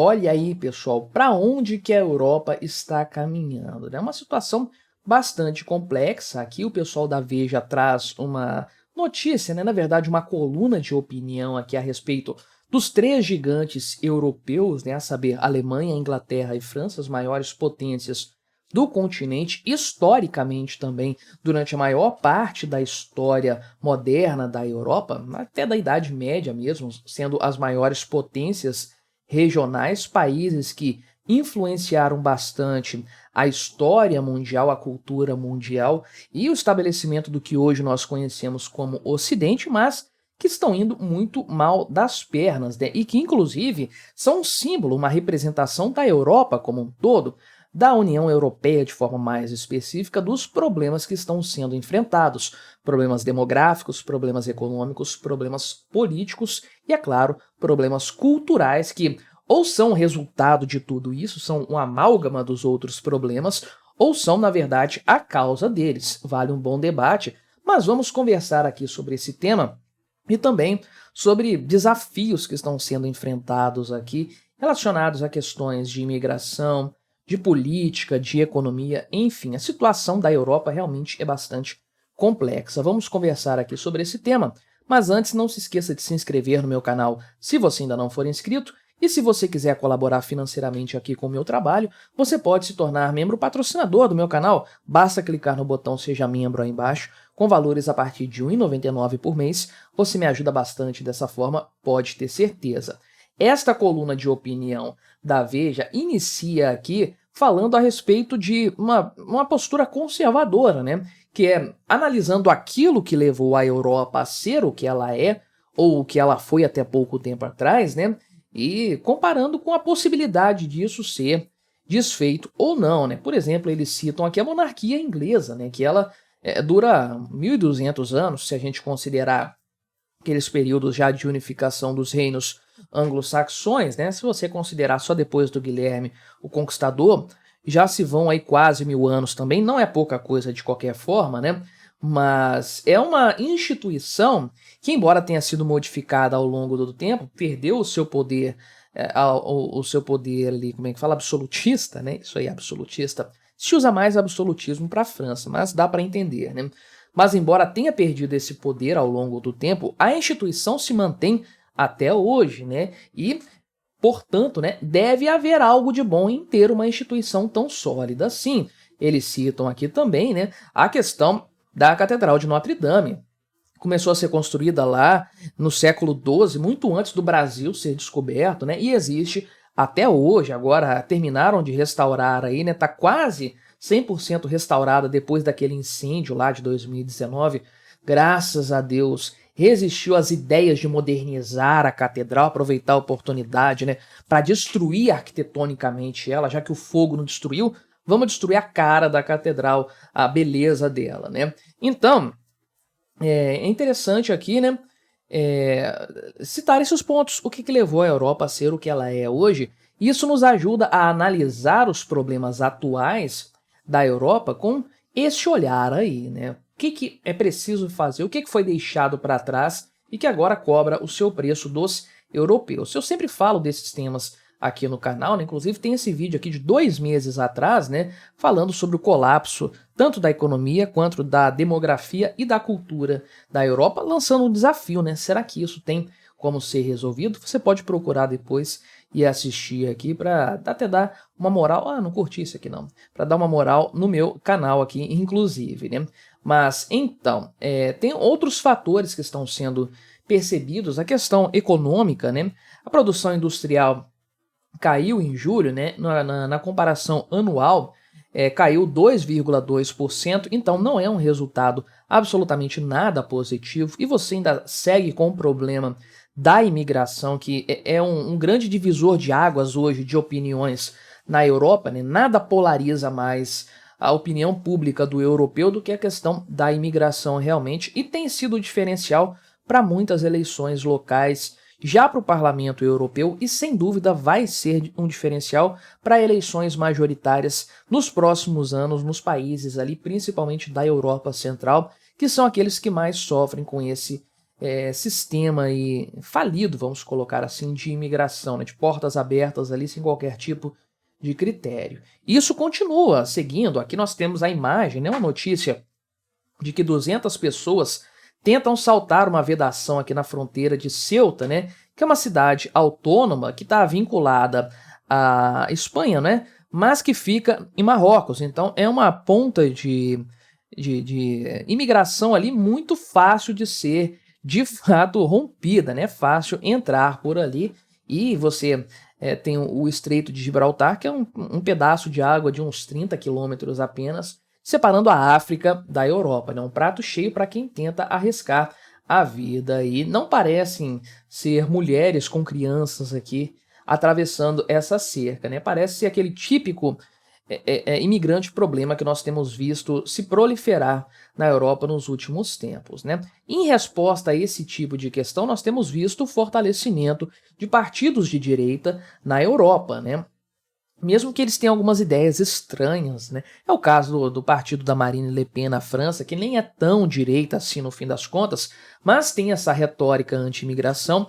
Olha aí, pessoal, para onde que a Europa está caminhando, né? Uma situação bastante complexa. Aqui o pessoal da Veja traz uma notícia, né? Na verdade, uma coluna de opinião aqui a respeito dos três gigantes europeus, né? A saber, Alemanha, Inglaterra e França, as maiores potências do continente, historicamente também, durante a maior parte da história moderna da Europa, até da Idade Média mesmo, sendo as maiores potências regionais, países que influenciaram bastante a história mundial, a cultura mundial e o estabelecimento do que hoje nós conhecemos como Ocidente, mas que estão indo muito mal das pernas, né? E que, inclusive, são um símbolo, uma representação da Europa como um todo, da União Europeia de forma mais específica, dos problemas que estão sendo enfrentados, problemas demográficos, problemas econômicos, problemas políticos e, é claro, problemas culturais que ou são resultado de tudo isso, são uma amálgama dos outros problemas, ou são, na verdade, a causa deles. Vale um bom debate, mas vamos conversar aqui sobre esse tema e também sobre desafios que estão sendo enfrentados aqui relacionados a questões de imigração, de política, de economia, enfim, a situação da Europa realmente é bastante complexa. Vamos conversar aqui sobre esse tema, mas antes não se esqueça de se inscrever no meu canal se você ainda não for inscrito, e se você quiser colaborar financeiramente aqui com o meu trabalho, você pode se tornar membro patrocinador do meu canal, basta clicar no botão Seja Membro aí embaixo, com valores a partir de R$ 1,99 por mês, você me ajuda bastante dessa forma, pode ter certeza. Esta coluna de opinião da Veja inicia aqui falando a respeito de uma postura conservadora, né? Que é analisando aquilo que levou a Europa a ser o que ela é, ou o que ela foi até pouco tempo atrás, né? E comparando com a possibilidade disso ser desfeito ou não, né? Por exemplo, eles citam aqui a monarquia inglesa, né? Que ela dura 1.200 anos, se a gente considerar aqueles períodos já de unificação dos reinos anglo-saxões, né? Se você considerar só depois do Guilherme o Conquistador, já se vão aí quase 1.000 anos também, não é pouca coisa de qualquer forma, né? Mas é uma instituição que, embora tenha sido modificada ao longo do tempo, perdeu o seu poder, o seu poder ali, como é que fala, absolutista, né? Isso aí, absolutista. Se usa mais absolutismo para a França, mas dá para entender, né? Mas embora tenha perdido esse poder ao longo do tempo, a instituição se mantém até hoje, né? E, portanto, né, deve haver algo de bom em ter uma instituição tão sólida assim. Eles citam aqui também, né, a questão da Catedral de Notre Dame. Começou a ser construída lá no século XII, muito antes do Brasil ser descoberto, né? E existe até hoje. Agora terminaram de restaurar aí, né? Tá quase 100% restaurada depois daquele incêndio lá de 2019. Graças a Deus, resistiu às ideias de modernizar a catedral, aproveitar a oportunidade, né, para destruir arquitetonicamente ela, já que o fogo não destruiu, vamos destruir a cara da catedral, a beleza dela, né? Então, é interessante aqui, né, citar esses pontos, o que levou a Europa a ser o que ela é hoje. Isso nos ajuda a analisar os problemas atuais da Europa com este olhar aí, né? O que é preciso fazer, o que foi deixado para trás e que agora cobra o seu preço dos europeus. Eu sempre falo desses temas aqui no canal, né? Inclusive tem esse vídeo aqui de 2 meses atrás, né, falando sobre o colapso tanto da economia quanto da demografia e da cultura da Europa, lançando um desafio, né? Será que isso tem como ser resolvido? Você pode procurar depois e assistir aqui para até dar uma moral. Ah, não curti isso aqui não. Para dar uma moral no meu canal aqui, inclusive, né? Mas então, tem outros fatores que estão sendo percebidos. A questão econômica, né? A produção industrial caiu em julho, né? Na comparação anual, caiu 2,2%, então não é um resultado absolutamente nada positivo, e você ainda segue com o problema da imigração, que é um grande divisor de águas hoje de opiniões na Europa, né? Nada polariza mais a opinião pública do europeu do que a questão da imigração realmente, e tem sido o diferencial para muitas eleições locais, já para o Parlamento Europeu, e sem dúvida vai ser um diferencial para eleições majoritárias nos próximos anos nos países ali, principalmente da Europa Central, que são aqueles que mais sofrem com esse sistema aí falido, vamos colocar assim, de imigração, né, de portas abertas ali sem qualquer tipo de critério. Isso continua seguindo. Aqui nós temos a imagem, né, uma notícia de que 200 pessoas tentam saltar uma vedação aqui na fronteira de Ceuta, né, que é uma cidade autônoma que está vinculada à Espanha, né, mas que fica em Marrocos. Então é uma ponta de imigração ali muito fácil de ser, de fato, rompida, né, fácil entrar por ali. E você tem o Estreito de Gibraltar, que é um pedaço de água de uns 30 quilômetros apenas, separando a África da Europa, né? Um prato cheio para quem tenta arriscar a vida. E não parecem ser mulheres com crianças aqui atravessando essa cerca, né? Parece ser aquele típico imigrante problema que nós temos visto se proliferar na Europa nos últimos tempos, né? Em resposta a esse tipo de questão, nós temos visto o fortalecimento de partidos de direita na Europa, né? Mesmo que eles tenham algumas ideias estranhas, né? É o caso do partido da Marine Le Pen na França, que nem é tão direita assim no fim das contas, mas tem essa retórica anti-imigração.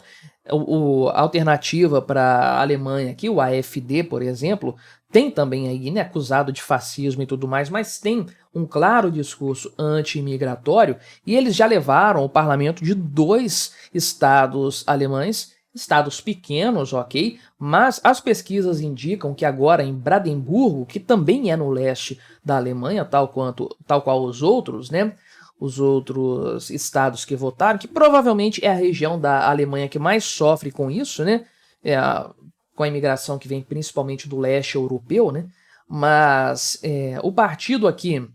A alternativa para a Alemanha aqui, o AfD, por exemplo, tem também aí, né, acusado de fascismo e tudo mais, mas tem um claro discurso anti-imigratório, e eles já levaram o parlamento de 2 estados alemães, estados pequenos, ok? Mas as pesquisas indicam que agora em Brandemburgo, que também é no leste da Alemanha, tal qual os outros, né? Os outros estados que votaram, que provavelmente é a região da Alemanha que mais sofre com isso, né? Com a imigração que vem principalmente do leste europeu, né? Mas o partido aqui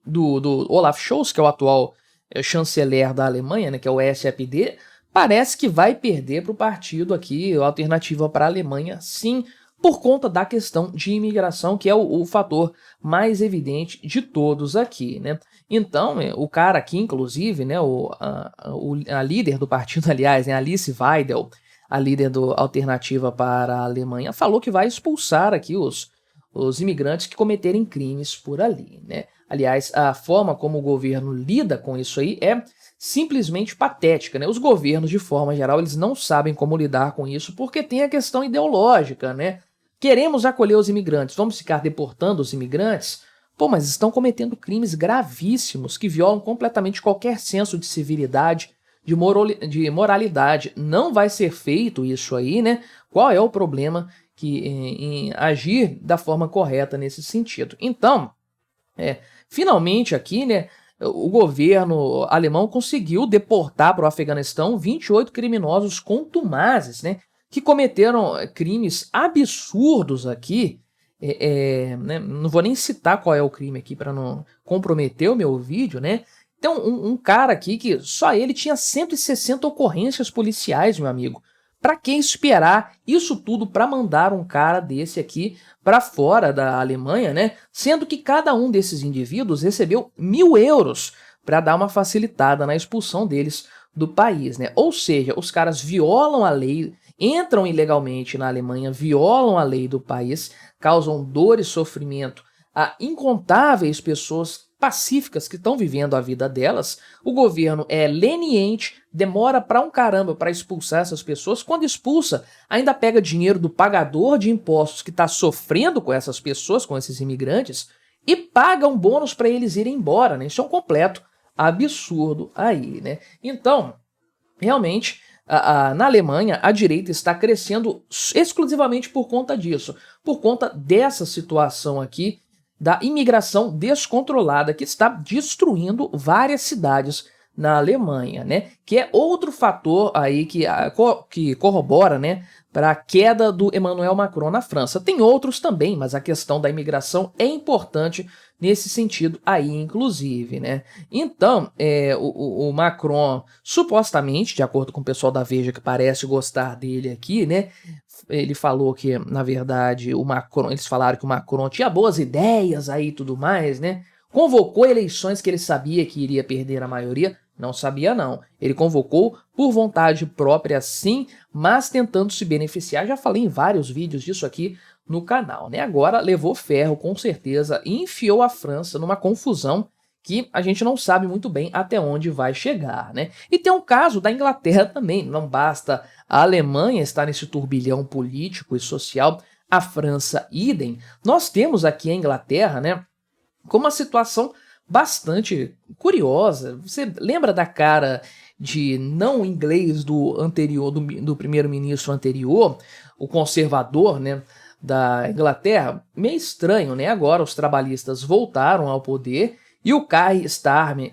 do Olaf Scholz, que é o atual chanceler da Alemanha, né? Que é o SPD, parece que vai perder para o partido aqui, a alternativa para a Alemanha, sim, por conta da questão de imigração, que é o fator mais evidente de todos aqui, né? Então, o cara aqui, inclusive, né, a líder do partido, aliás, né, Alice Weidel, a líder do Alternativa para a Alemanha, falou que vai expulsar aqui os imigrantes que cometerem crimes por ali, né? Aliás, a forma como o governo lida com isso aí é simplesmente patética, né? Os governos, de forma geral, eles não sabem como lidar com isso porque tem a questão ideológica, né? Queremos acolher os imigrantes, vamos ficar deportando os imigrantes? Pô, mas estão cometendo crimes gravíssimos que violam completamente qualquer senso de civilidade, de moralidade. Não vai ser feito isso aí, né? Qual é o problema em agir da forma correta nesse sentido? Então, finalmente aqui, né, o governo alemão conseguiu deportar para o Afeganistão 28 criminosos contumazes, né, que cometeram crimes absurdos aqui. Né, não vou nem citar qual é o crime aqui para não comprometer o meu vídeo, né? Então, um cara aqui que só ele tinha 160 ocorrências policiais, meu amigo. Para que esperar isso tudo para mandar um cara desse aqui para fora da Alemanha, né? Sendo que cada um desses indivíduos recebeu 1.000 euros para dar uma facilitada na expulsão deles do país, né? Ou seja, os caras violam a lei, entram ilegalmente na Alemanha, violam a lei do país, causam dor e sofrimento a incontáveis pessoas pacíficas que estão vivendo a vida delas. O governo é leniente, demora pra um caramba para expulsar essas pessoas. Quando expulsa, ainda pega dinheiro do pagador de impostos que está sofrendo com essas pessoas, com esses imigrantes, e paga um bônus para eles irem embora, né? Isso é um completo absurdo aí, né? Então, realmente, na Alemanha, a direita está crescendo exclusivamente por conta disso, por conta dessa situação aqui da imigração descontrolada que está destruindo várias cidades na Alemanha, né? Que é outro fator aí que corrobora, né, para a queda do Emmanuel Macron na França. Tem outros também, mas a questão da imigração é importante nesse sentido aí, inclusive, né? Então, o Macron, supostamente, de acordo com o pessoal da Veja que parece gostar dele aqui, né? Ele falou que, na verdade, eles falaram que o Macron tinha boas ideias aí e tudo mais, né? Convocou eleições que ele sabia que iria perder a maioria. Não sabia, não. Ele convocou por vontade própria, sim, mas tentando se beneficiar. Já falei em vários vídeos disso aqui no canal, né? Agora levou ferro, com certeza, e enfiou a França numa confusão que a gente não sabe muito bem até onde vai chegar, né? E tem um caso da Inglaterra também, não basta a Alemanha estar nesse turbilhão político e social, a França idem, nós temos aqui a Inglaterra, né, com uma situação bastante curiosa. Você lembra da cara de não inglês do anterior, do primeiro-ministro anterior, o conservador, né, da Inglaterra? Meio estranho, né? Agora os trabalhistas voltaram ao poder e o Keir Starmer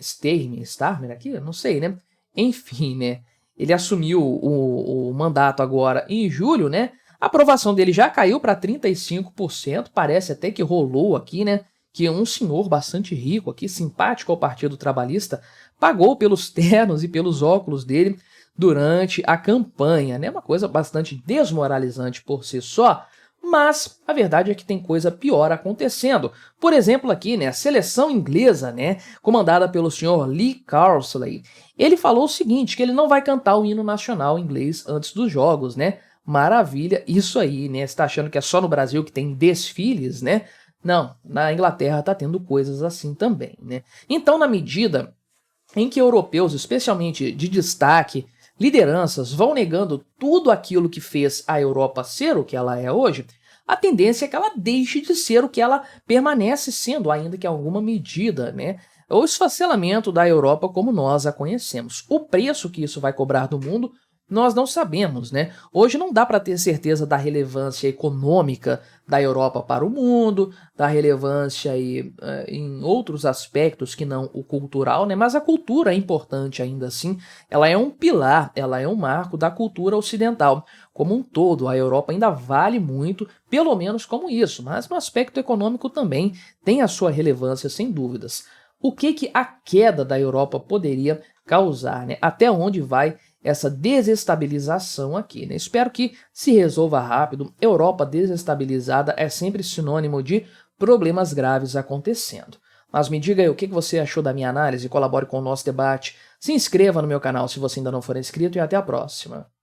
aqui? Eu não sei, né? Enfim, né? Ele assumiu o mandato agora em julho, né? A aprovação dele já caiu para 35%, parece até que rolou aqui, né? Que um senhor bastante rico aqui, simpático ao Partido Trabalhista, pagou pelos ternos e pelos óculos dele durante a campanha, né? Uma coisa bastante desmoralizante por si só, mas a verdade é que tem coisa pior acontecendo. Por exemplo aqui, né, a seleção inglesa, né, comandada pelo senhor Lee Carsley, ele falou o seguinte, que ele não vai cantar o hino nacional inglês antes dos jogos, né? Maravilha, isso aí, né? Você tá achando que é só no Brasil que tem desfiles, né? Não, na Inglaterra tá tendo coisas assim também, né? Então, na medida em que europeus, especialmente de destaque, lideranças, vão negando tudo aquilo que fez a Europa ser o que ela é hoje, a tendência é que ela deixe de ser o que ela permanece sendo, ainda que em alguma medida, né? O esfacelamento da Europa como nós a conhecemos. O preço que isso vai cobrar do mundo, nós não sabemos, né? Hoje não dá para ter certeza da relevância econômica da Europa para o mundo, da relevância aí, em outros aspectos que não o cultural, né? Mas a cultura é importante ainda assim, ela é um pilar, ela é um marco da cultura ocidental. Como um todo, a Europa ainda vale muito, pelo menos como isso, mas no aspecto econômico também tem a sua relevância, sem dúvidas. O que a queda da Europa poderia causar, né? Até onde vai essa desestabilização aqui, né? Espero que se resolva rápido. Europa desestabilizada é sempre sinônimo de problemas graves acontecendo. Mas me diga aí o que você achou da minha análise, colabore com o nosso debate, se inscreva no meu canal se você ainda não for inscrito e até a próxima.